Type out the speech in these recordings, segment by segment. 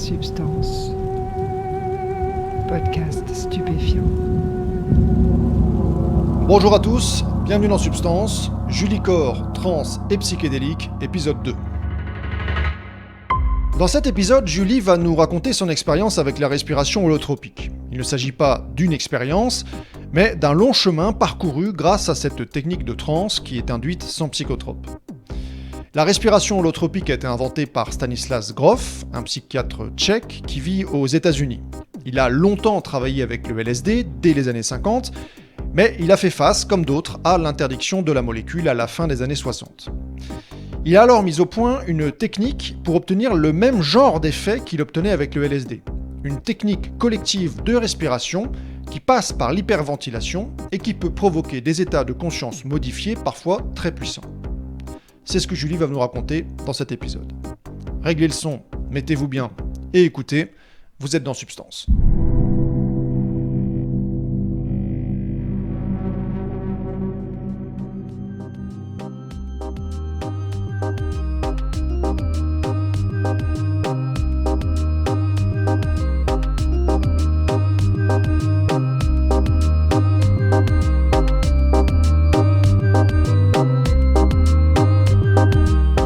Substance. Podcast stupéfiant. Bonjour à tous, bienvenue dans Substance, Julie Corps, trans et psychédélique, épisode 2. Dans cet épisode, Julie va nous raconter son expérience avec la respiration holotropique. Il ne s'agit pas d'une expérience, mais d'un long chemin parcouru grâce à cette technique de transe qui est induite sans psychotrope. La respiration holotropique a été inventée par Stanislas Grof, un psychiatre tchèque qui vit aux États-Unis. Il a longtemps travaillé avec le LSD, dès les années 50, mais il a fait face, comme d'autres, à l'interdiction de la molécule à la fin des années 60. Il a alors mis au point une technique pour obtenir le même genre d'effet qu'il obtenait avec le LSD. Une technique collective de respiration qui passe par l'hyperventilation et qui peut provoquer des états de conscience modifiés, parfois très puissants. C'est ce que Julie va nous raconter dans cet épisode. Réglez le son, mettez-vous bien et écoutez, vous êtes dans Substance.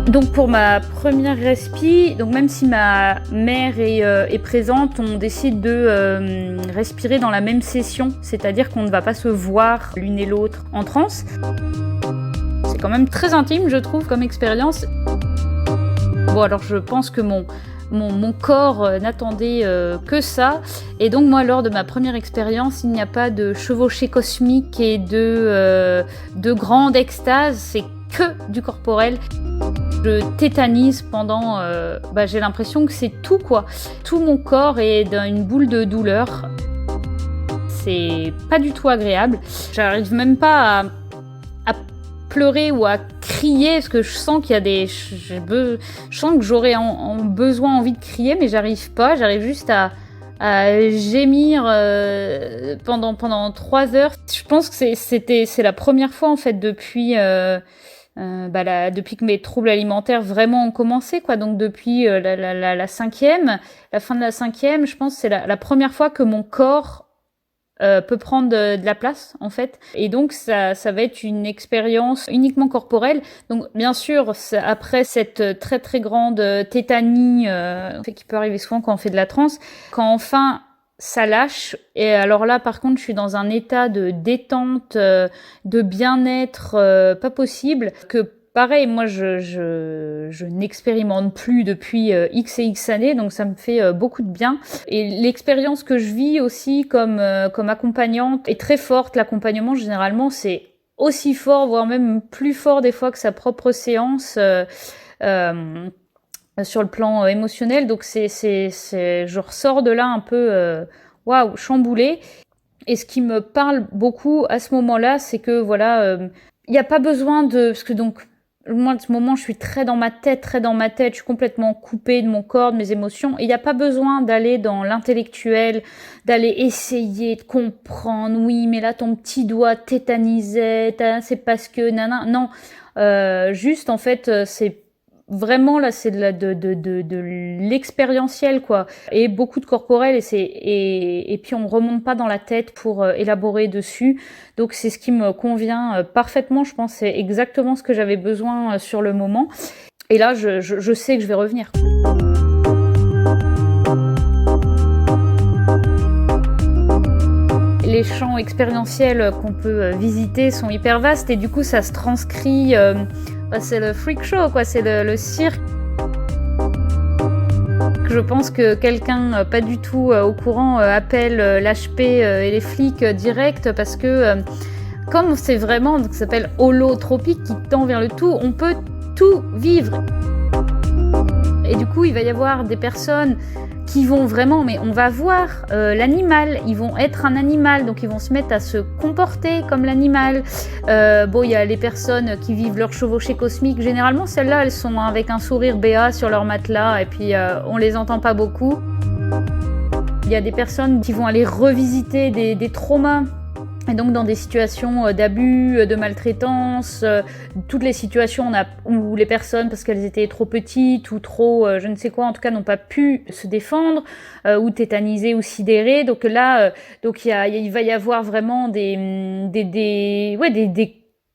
Donc pour ma première respi, donc même si ma mère est présente, on décide de respirer dans la même session, c'est-à-dire qu'on ne va pas se voir l'une et l'autre en transe. C'est quand même très intime, je trouve, comme expérience. Bon, alors je pense que mon corps n'attendait que ça. Et donc moi, lors de ma première expérience, il n'y a pas de chevauchée cosmique et de grande extase, c'est que du corporel. Je tétanise pendant... j'ai l'impression que c'est tout, quoi. Tout mon corps est dans une boule de douleur. C'est pas du tout agréable. J'arrive même pas à pleurer ou à crier, parce que je sens qu'il y a des... Je sens que j'aurais envie de crier, mais j'arrive pas. J'arrive juste à gémir pendant 3 heures. Je pense que c'est la première fois, en fait, depuis que mes troubles alimentaires vraiment ont commencé, quoi. Donc depuis la fin de la cinquième, je pense que c'est la première fois que mon corps peut prendre de la place, en fait. Et donc ça va être une expérience uniquement corporelle. Donc bien sûr, après cette très très grande tétanie qui peut arriver souvent quand on fait de la transe, quand enfin ça lâche, et alors là par contre je suis dans un état de détente, de bien-être pas possible, que pareil, moi je n'expérimente plus depuis X et X années, donc ça me fait beaucoup de bien. Et l'expérience que je vis aussi comme accompagnante est très forte. L'accompagnement généralement c'est aussi fort, voire même plus fort des fois que sa propre séance sur le plan émotionnel. Donc je ressors de là un peu chamboulée. Et ce qui me parle beaucoup à ce moment-là, c'est que voilà, il n'y a pas besoin parce que donc moi à ce moment je suis très dans ma tête, je suis complètement coupée de mon corps, de mes émotions, et il n'y a pas besoin d'aller dans l'intellectuel, d'aller essayer de comprendre. Oui, mais là ton petit doigt tétanisait, c'est parce que non, juste en fait c'est vraiment là c'est de l'expérientiel, quoi, et beaucoup de corporel, et puis on remonte pas dans la tête pour élaborer dessus. Donc c'est ce qui me convient parfaitement. Je pense que c'est exactement ce que j'avais besoin sur le moment, et là je sais que je vais revenir. Les champs expérientiels qu'on peut visiter sont hyper vastes, et du coup ça se transcrit. C'est le freak show, quoi, c'est le cirque. Je pense que quelqu'un pas du tout au courant appelle l'HP et les flics direct, parce que comme c'est vraiment, donc ça s'appelle holotropique, qui tend vers le tout, on peut tout vivre. Et du coup, il va y avoir des personnes qui vont vraiment, mais on va voir l'animal, ils vont être un animal, donc ils vont se mettre à se comporter comme l'animal. Il y a les personnes qui vivent leur chevauchée cosmique, généralement celles-là elles sont avec un sourire béat sur leur matelas, et puis on les entend pas beaucoup. Il y a des personnes qui vont aller revisiter des traumas Et donc dans des situations d'abus, de maltraitance, toutes les situations où les personnes, parce qu'elles étaient trop petites ou trop je ne sais quoi, en tout cas n'ont pas pu se défendre, ou tétanisées ou sidérées. Donc là, il va y avoir vraiment des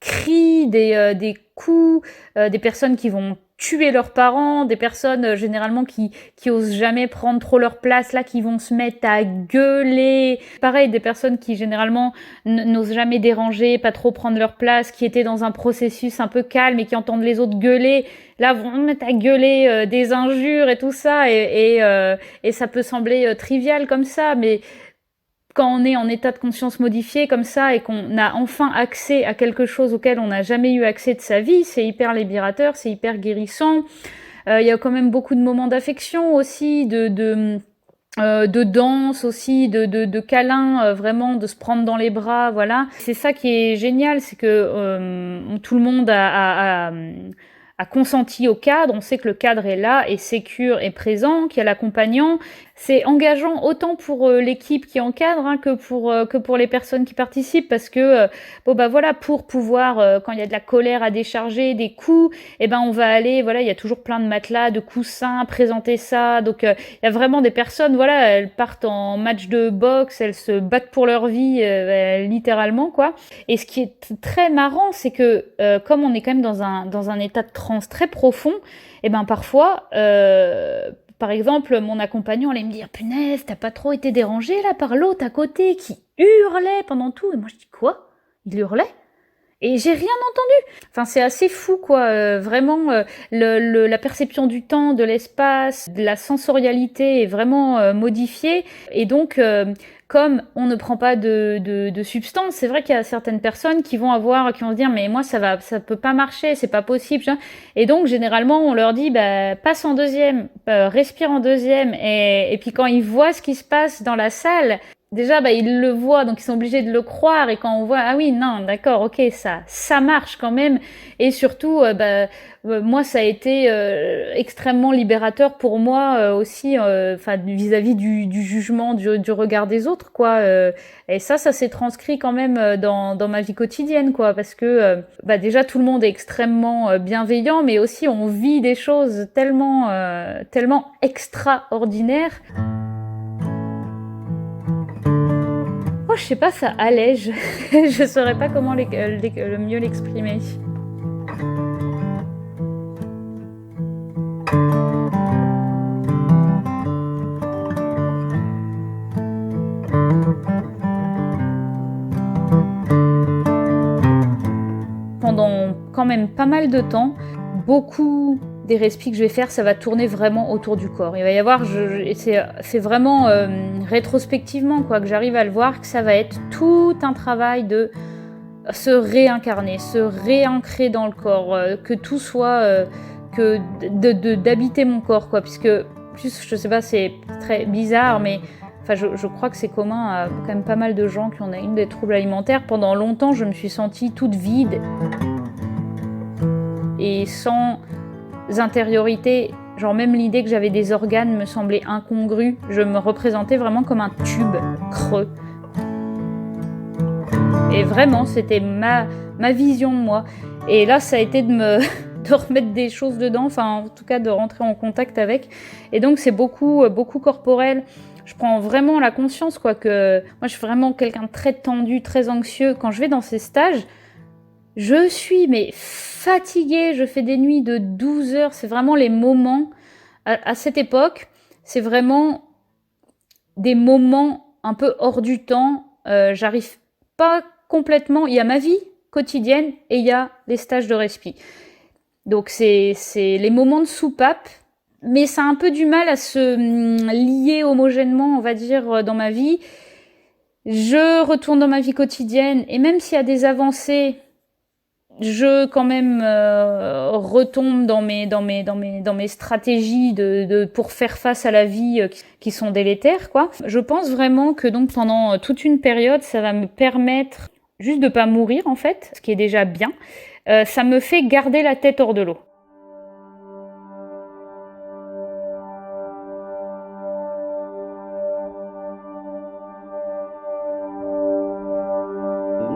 cris, des coups, des personnes qui vont tuer leurs parents, des personnes généralement qui osent jamais prendre trop leur place, là qui vont se mettre à gueuler. Pareil, des personnes qui généralement n'osent jamais déranger, pas trop prendre leur place, qui étaient dans un processus un peu calme et qui entendent les autres gueuler, là vont mettre à gueuler des injures et tout ça, et ça peut sembler trivial comme ça, mais quand on est en état de conscience modifié comme ça et qu'on a enfin accès à quelque chose auquel on n'a jamais eu accès de sa vie, c'est hyper libérateur, c'est hyper guérissant. Il y a quand même beaucoup de moments d'affection aussi, de danse aussi, de câlins, vraiment de se prendre dans les bras, voilà. C'est ça qui est génial, c'est que tout le monde a consenti au cadre, on sait que le cadre est là, est sécure, est présent, qu'il y a l'accompagnant. C'est engageant autant pour l'équipe qui encadre que pour les personnes qui participent, parce que voilà, pour pouvoir quand il y a de la colère à décharger, des coups, on va aller, voilà, il y a toujours plein de matelas, de coussins, présenter ça. Donc il y a vraiment des personnes, voilà, elles partent en match de boxe, elles se battent pour leur vie, littéralement quoi. Et ce qui est très marrant, c'est que comme on est quand même dans un état de transe très profond, parfois par exemple, mon accompagnant allait me dire « Punaise, t'as pas trop été dérangé là par l'autre à côté qui hurlait pendant tout ?» Et moi je dis « Quoi ? Il hurlait ?» Et j'ai rien entendu. Enfin, c'est assez fou, quoi. Vraiment, la perception du temps, de l'espace, de la sensorialité est vraiment modifiée. Et donc, comme on ne prend pas de substance, c'est vrai qu'il y a certaines personnes qui vont se dire, mais moi, ça peut pas marcher, c'est pas possible. Et donc, généralement, on leur dit, passe en deuxième, respire en deuxième. Et puis, quand ils voient ce qui se passe dans la salle, déjà, ils le voient, donc ils sont obligés de le croire. Et quand on voit, ah oui, non, d'accord, ok, ça marche quand même. Et surtout, moi, ça a été extrêmement libérateur pour moi aussi, vis-à-vis du jugement, du regard des autres, quoi. Et ça s'est transcrit quand même dans ma vie quotidienne, quoi, parce que déjà tout le monde est extrêmement bienveillant, mais aussi on vit des choses tellement extraordinaires. Oh, je sais pas, ça allège. Je saurais pas comment le mieux l'exprimer. Pendant quand même pas mal de temps, beaucoup des respi que je vais faire, ça va tourner vraiment autour du corps. Il va y avoir, c'est vraiment rétrospectivement quoi, que j'arrive à le voir, que ça va être tout un travail de se réincarner, se réancrer dans le corps, que tout soit que d'habiter mon corps, quoi, puisque plus je sais pas, c'est très bizarre, mais enfin je crois que c'est commun à quand même pas mal de gens qui ont eu des troubles alimentaires. Pendant longtemps, je me suis sentie toute vide et sans intériorité, genre même l'idée que j'avais des organes me semblait incongrue. Je me représentais vraiment comme un tube creux. Et vraiment, c'était ma vision de moi. Et là, ça a été de remettre des choses dedans, enfin en tout cas de rentrer en contact avec. Et donc c'est beaucoup corporel. Je prends vraiment la conscience quoi, que moi je suis vraiment quelqu'un de très tendu, très anxieux. Quand je vais dans ces stages, je suis mais fatiguée, je fais des nuits de 12 heures, c'est vraiment les moments, à cette époque, c'est vraiment des moments un peu hors du temps, j'arrive pas complètement, il y a ma vie quotidienne et il y a les stages de respi. Donc c'est les moments de soupape, mais ça a un peu du mal à se lier homogènement, on va dire, dans ma vie. Je retourne dans ma vie quotidienne et même s'il y a des avancées, je quand même retombe dans mes stratégies pour faire face à la vie qui sont délétères quoi. Je pense vraiment que donc pendant toute une période, ça va me permettre juste de pas mourir en fait, ce qui est déjà bien. Ça me fait garder la tête hors de l'eau.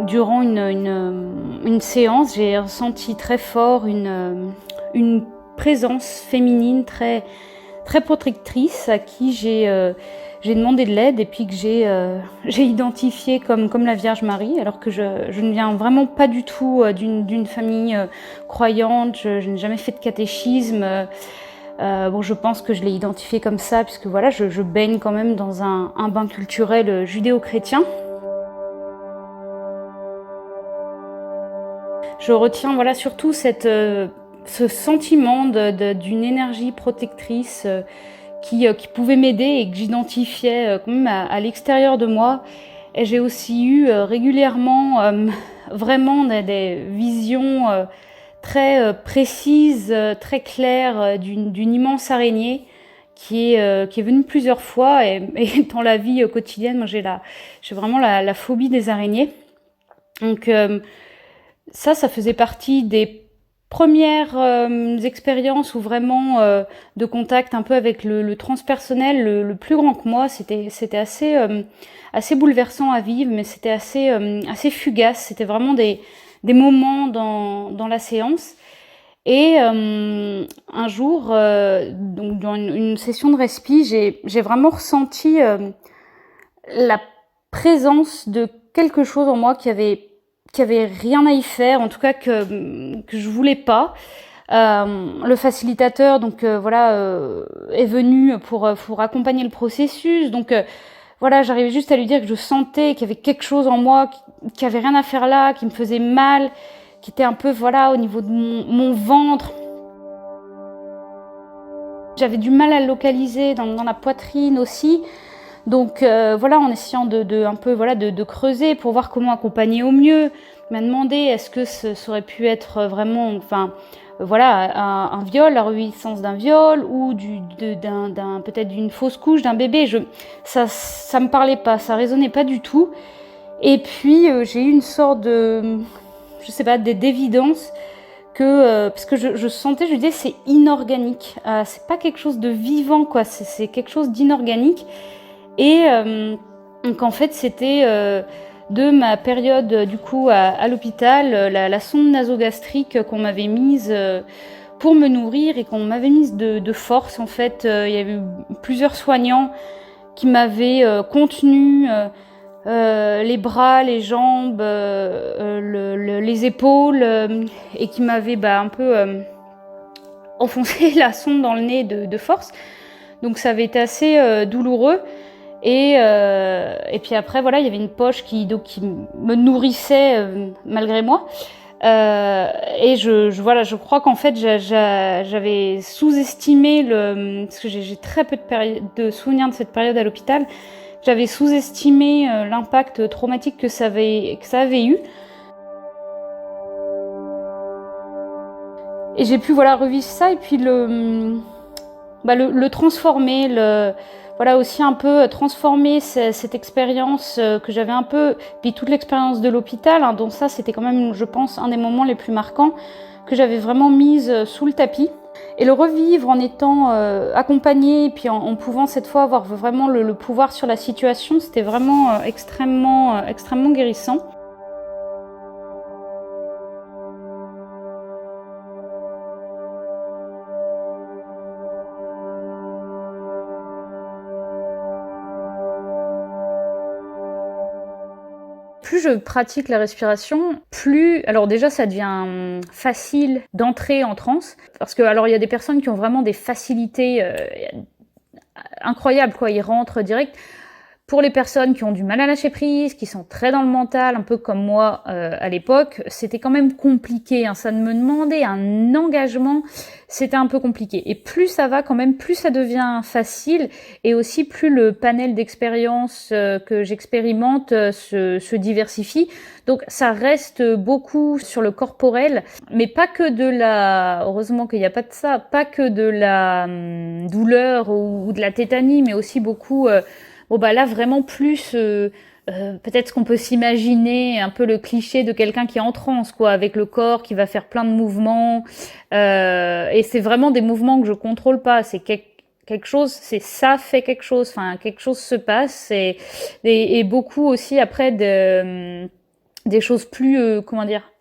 durant une séance, j'ai ressenti très fort une présence féminine très, très protectrice à qui j'ai demandé de l'aide et puis que j'ai identifié comme la Vierge Marie, alors que je ne viens vraiment pas du tout d'une famille croyante, je n'ai jamais fait de catéchisme. Bon, je pense que je l'ai identifié comme ça, puisque voilà, je baigne quand même dans un bain culturel judéo-chrétien. Je retiens voilà, surtout ce sentiment d'une énergie protectrice qui pouvait m'aider et que j'identifiais quand même à l'extérieur de moi. Et j'ai aussi eu régulièrement vraiment des visions très précises, très claires d'une immense araignée qui est venue plusieurs fois. Et dans la vie quotidienne, moi j'ai vraiment la phobie des araignées. Donc ça faisait partie des premières expériences où vraiment de contact un peu avec le transpersonnel, le plus grand que moi. C'était assez bouleversant à vivre, mais c'était assez fugace. C'était vraiment des moments dans la séance. Et un jour, donc dans une session de respi, j'ai vraiment ressenti la présence de quelque chose en moi qui avait rien à y faire, en tout cas que je voulais pas. Le facilitateur est venu pour accompagner le processus. Donc voilà, j'arrivais juste à lui dire que je sentais qu'il y avait quelque chose en moi qui avait rien à faire là, qui me faisait mal, qui était un peu voilà au niveau de mon ventre. J'avais du mal à le localiser dans la poitrine aussi. Donc voilà, en essayant de creuser pour voir comment accompagner au mieux, il m'a demandé est-ce que ça aurait pu être vraiment, un viol, la reviviscence d'un viol ou peut-être d'une fausse couche d'un bébé. Ça me parlait pas, ça résonnait pas du tout. Et puis j'ai eu une sorte d'évidence que parce que je sentais, je me disais c'est inorganique, c'est pas quelque chose de vivant quoi, c'est quelque chose d'inorganique. Et donc en fait c'était de ma période du coup à l'hôpital, la sonde nasogastrique qu'on m'avait mise pour me nourrir et qu'on m'avait mise de force en fait. Il y avait eu plusieurs soignants qui m'avaient contenu les bras, les jambes, les épaules et qui m'avaient un peu enfoncé la sonde dans le nez de force. Donc ça avait été assez douloureux. Et puis après, voilà, il y avait une poche qui me nourrissait malgré moi. Et je crois qu'en fait, j'avais sous-estimé parce que j'ai très peu de souvenirs de cette période à l'hôpital. J'avais sous-estimé l'impact traumatique que ça avait eu. Et j'ai pu revivre ça et puis le transformer, aussi un peu transformer cette expérience que j'avais un peu, puis toute l'expérience de l'hôpital, dont ça c'était quand même, je pense, un des moments les plus marquants, que j'avais vraiment mise sous le tapis. Et le revivre en étant accompagnée, puis en pouvant cette fois avoir vraiment le pouvoir sur la situation, c'était vraiment extrêmement guérissant. Plus je pratique la respiration, alors déjà ça devient facile d'entrer en transe, parce que alors il y a des personnes qui ont vraiment des facilités incroyables quoi, ils rentrent direct. Pour les personnes qui ont du mal à lâcher prise, qui sont très dans le mental, un peu comme moi à l'époque, c'était quand même compliqué, ça me demandait un engagement, c'était un peu compliqué. Et plus ça va quand même, plus ça devient facile, et aussi plus le panel d'expériences que j'expérimente se diversifie. Donc ça reste beaucoup sur le corporel, mais pas que heureusement qu'il n'y a pas de ça, pas que de la douleur ou de la tétanie, mais aussi beaucoup... là vraiment plus peut-être ce qu'on peut s'imaginer, un peu le cliché de quelqu'un qui est en transe quoi, avec le corps qui va faire plein de mouvements et c'est vraiment des mouvements que je contrôle pas, c'est quelque chose, ça fait quelque chose se passe et beaucoup aussi après des choses plus,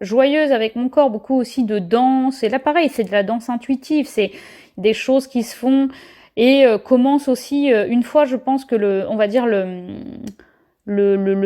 joyeuses avec mon corps, beaucoup aussi de danse. Et là, pareil, c'est de la danse intuitive, c'est des choses qui se font et commence aussi, une fois, je pense que le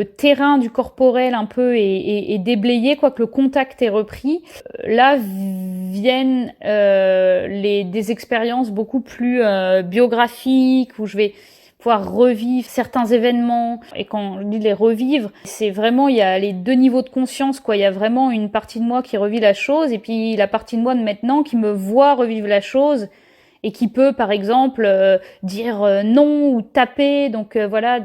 terrain du corporel un peu est déblayé, quoi, que le contact est repris. Là viennent des expériences beaucoup plus biographiques, où je vais pouvoir revivre certains événements. Et quand je dis les revivre, c'est vraiment, il y a les deux niveaux de conscience, quoi. Il y a vraiment une partie de moi qui revit la chose, et puis la partie de moi de maintenant qui me voit revivre la chose, et qui peut, par exemple, dire non ou taper. Donc voilà,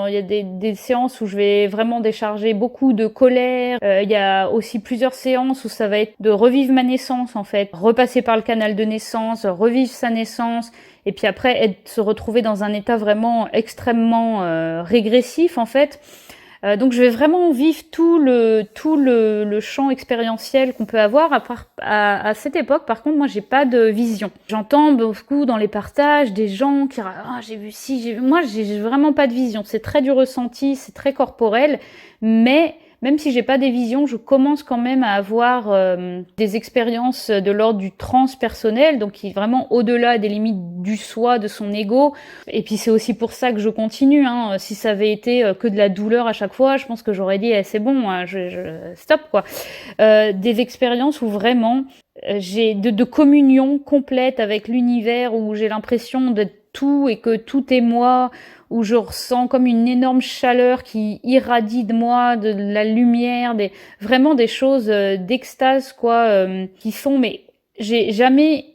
il y a des séances où je vais vraiment décharger beaucoup de colère. Il y a aussi plusieurs séances où ça va être de revivre ma naissance, en fait, repasser par le canal de naissance, revivre sa naissance, et puis après se retrouver dans un état vraiment extrêmement régressif, en fait. Donc je vais vraiment vivre tout le champ expérientiel qu'on peut avoir. À cette époque, par contre, moi j'ai pas de vision. J'entends beaucoup dans les partages des gens qui j'ai vu ci, j'ai vu. Moi j'ai vraiment pas de vision. C'est très du ressenti, c'est très corporel, mais même si j'ai pas des visions, je commence quand même à avoir des expériences de l'ordre du transpersonnel, donc qui est vraiment au-delà des limites du soi, de son ego. Et puis c'est aussi pour ça que je continue. Si ça avait été que de la douleur à chaque fois, je pense que j'aurais dit c'est bon, stop, quoi. Des expériences où vraiment j'ai de communion complète avec l'univers, où j'ai l'impression d'être tout et que tout est moi, où je ressens comme une énorme chaleur qui irradie de moi, de la lumière, vraiment des choses d'extase, quoi, qui sont, mais j'ai jamais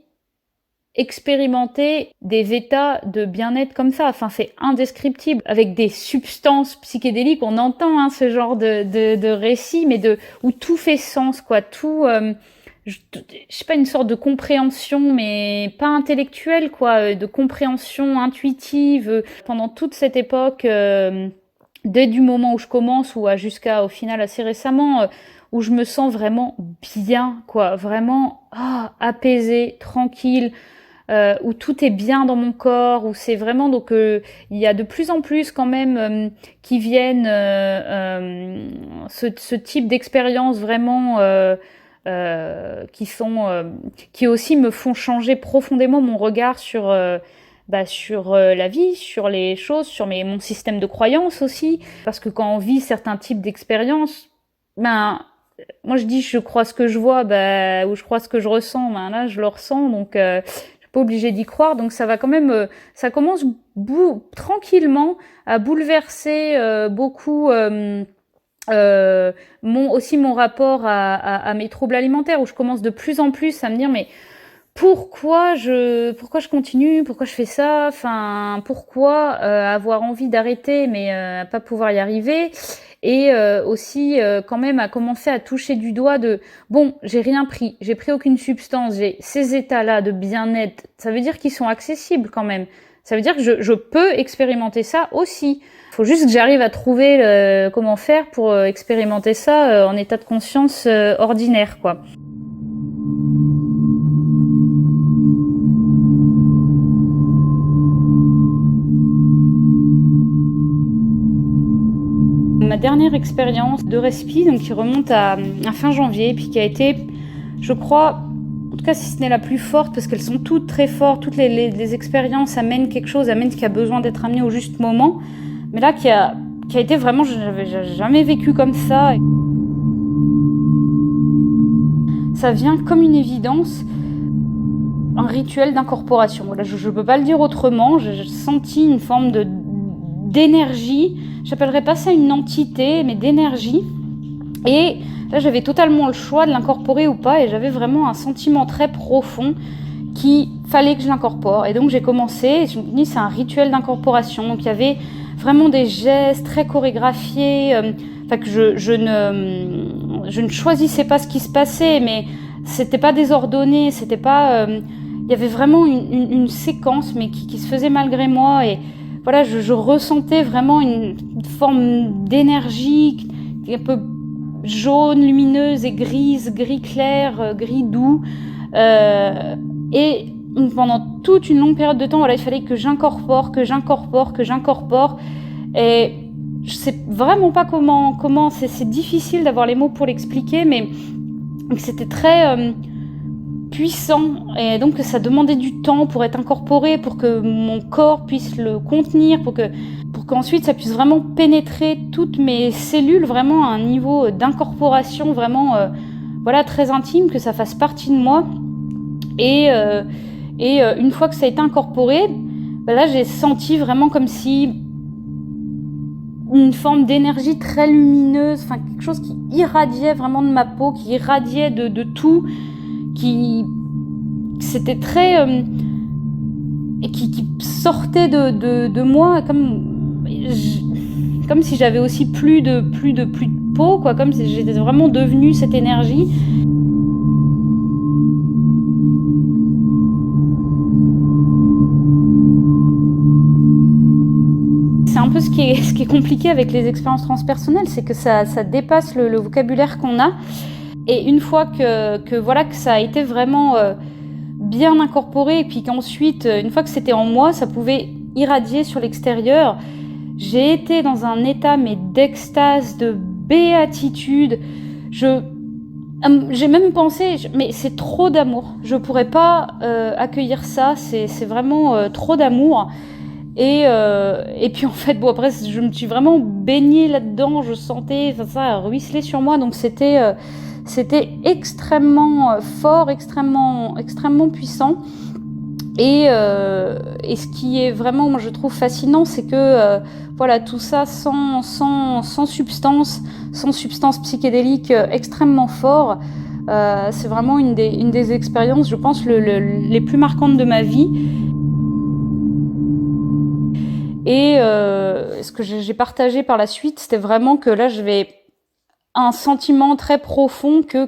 expérimenté des états de bien-être comme ça. Enfin, c'est indescriptible. Avec des substances psychédéliques, on entend ce genre de récit, mais où tout fait sens, quoi. Tout, je sais pas, une sorte de compréhension, mais pas intellectuelle, quoi, de compréhension intuitive. Pendant toute cette époque, dès du moment où je commence, ou jusqu'à, au final, assez récemment, où je me sens vraiment bien, quoi, vraiment apaisée, tranquille, où tout est bien dans mon corps, où c'est vraiment, donc il y a de plus en plus quand même qui viennent ce type d'expérience vraiment qui aussi me font changer profondément mon regard sur la vie, sur les choses, sur mon système de croyances aussi, parce que quand on vit certains types d'expériences, moi je dis je crois ce que je vois, ou je crois ce que je ressens, là je le ressens, donc je suis pas obligée d'y croire, donc ça va quand même, ça commence tranquillement à bouleverser beaucoup mon rapport à mes troubles alimentaires, où je commence de plus en plus à me dire mais pourquoi je continue, pourquoi je fais ça, enfin pourquoi avoir envie d'arrêter mais pas pouvoir y arriver, et aussi quand même à commencer à toucher du doigt de bon, j'ai rien pris, j'ai pris aucune substance, j'ai ces états-là de bien-être, ça veut dire qu'ils sont accessibles quand même, ça veut dire que je peux expérimenter ça aussi. Faut juste que j'arrive à trouver comment faire pour expérimenter ça en état de conscience ordinaire, quoi. Ma dernière expérience de respi, donc qui remonte à fin janvier, puis qui a été, je crois, en tout cas si ce n'est la plus forte, parce qu'elles sont toutes très fortes, toutes les expériences amènent quelque chose, amènent ce qui a besoin d'être amené au juste moment, mais là qui a été vraiment, je n'avais jamais vécu comme ça. Ça vient comme une évidence, un rituel d'incorporation. Voilà, je peux pas le dire autrement, j'ai senti une forme d'énergie, j'appellerais pas ça une entité, mais d'énergie. Et là, j'avais totalement le choix de l'incorporer ou pas, et j'avais vraiment un sentiment très profond qu'il fallait que je l'incorpore. Et donc j'ai commencé, et je me dis c'est un rituel d'incorporation. Donc il y avait vraiment des gestes très chorégraphiés, que je ne choisissais pas ce qui se passait, mais c'était pas désordonné, c'était pas, il y avait vraiment une séquence, mais qui se faisait malgré moi, et voilà, je ressentais vraiment une forme d'énergie un peu jaune, lumineuse et grise, gris clair, gris doux, et pendant toute une longue période de temps, voilà, il fallait que j'incorpore, et je sais vraiment pas comment c'est difficile d'avoir les mots pour l'expliquer, mais c'était très puissant, et donc ça demandait du temps pour être incorporé, pour que mon corps puisse le contenir, pour qu'ensuite ça puisse vraiment pénétrer toutes mes cellules, vraiment à un niveau d'incorporation vraiment très intime, que ça fasse partie de moi. Et une fois que ça a été incorporé, là j'ai senti vraiment comme si une forme d'énergie très lumineuse, quelque chose qui irradiait vraiment de ma peau, qui irradiait de tout, c'était très et qui sortait de moi comme si j'avais aussi plus de peau, quoi, comme si j'étais vraiment devenue cette énergie. C'est un peu ce qui est compliqué avec les expériences transpersonnelles, c'est que ça dépasse le vocabulaire qu'on a. Et une fois que ça a été vraiment bien incorporé, et puis qu'ensuite, une fois que c'était en moi, ça pouvait irradier sur l'extérieur, j'ai été dans un état d'extase, de béatitude. J'ai même pensé, mais c'est trop d'amour. Je pourrais pas accueillir ça, c'est vraiment trop d'amour. Et puis en fait, après, je me suis vraiment baignée là-dedans, je sentais ça ruisseler sur moi, donc c'était extrêmement fort, extrêmement puissant. Et ce qui est vraiment, moi je trouve fascinant, c'est que tout ça sans substance psychédélique extrêmement fort. C'est vraiment une des expériences, je pense, les plus marquantes de ma vie. Et ce que j'ai partagé par la suite, c'était vraiment que là, j'avais un sentiment très profond que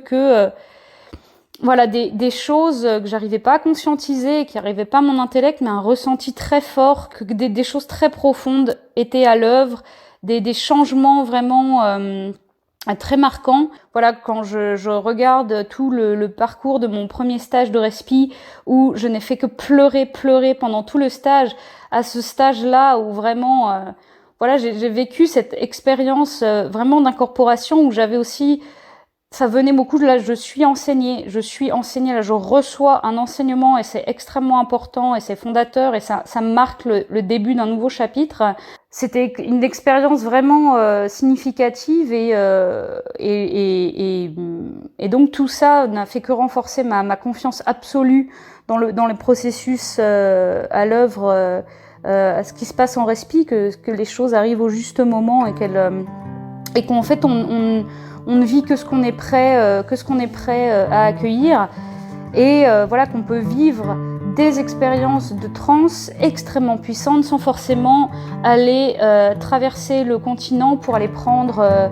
des choses que j'arrivais pas à conscientiser, qui n'arrivaient pas à mon intellect, mais un ressenti très fort, que des choses très profondes étaient à l'œuvre, des changements vraiment très marquants. Quand je regarde tout le parcours de mon premier stage de respi, où je n'ai fait que pleurer pendant tout le stage, à ce stage-là où vraiment j'ai vécu cette expérience vraiment d'incorporation, où j'avais aussi, ça venait beaucoup de là, je suis enseignée, là, je reçois un enseignement, et c'est extrêmement important, et c'est fondateur, et ça marque le début d'un nouveau chapitre. C'était une expérience vraiment significative, et donc tout ça n'a fait que renforcer ma confiance absolue dans le processus à l'œuvre, à ce qui se passe en respi, que les choses arrivent au juste moment, et qu'en fait on ne vit que ce qu'on est prêt à accueillir, et qu'on peut vivre des expériences de transe extrêmement puissantes sans forcément aller traverser le continent pour aller prendre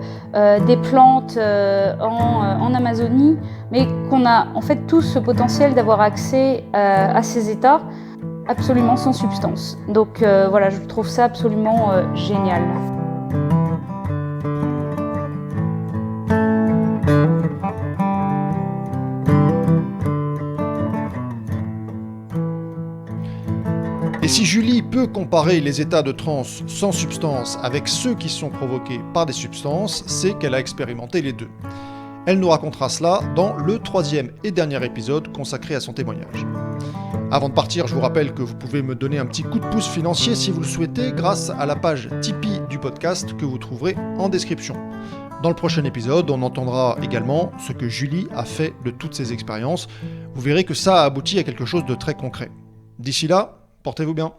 des plantes en Amazonie, mais qu'on a en fait tous ce potentiel d'avoir accès à ces états absolument sans substance. Donc je trouve ça absolument génial. Et si Julie peut comparer les états de transe sans substance avec ceux qui sont provoqués par des substances, c'est qu'elle a expérimenté les deux. Elle nous racontera cela dans le 3e et dernier épisode consacré à son témoignage. Avant de partir, je vous rappelle que vous pouvez me donner un petit coup de pouce financier si vous le souhaitez grâce à la page Tipeee du podcast que vous trouverez en description. Dans le prochain épisode, on entendra également ce que Julie a fait de toutes ces expériences. Vous verrez que ça a abouti à quelque chose de très concret. D'ici là, portez-vous bien.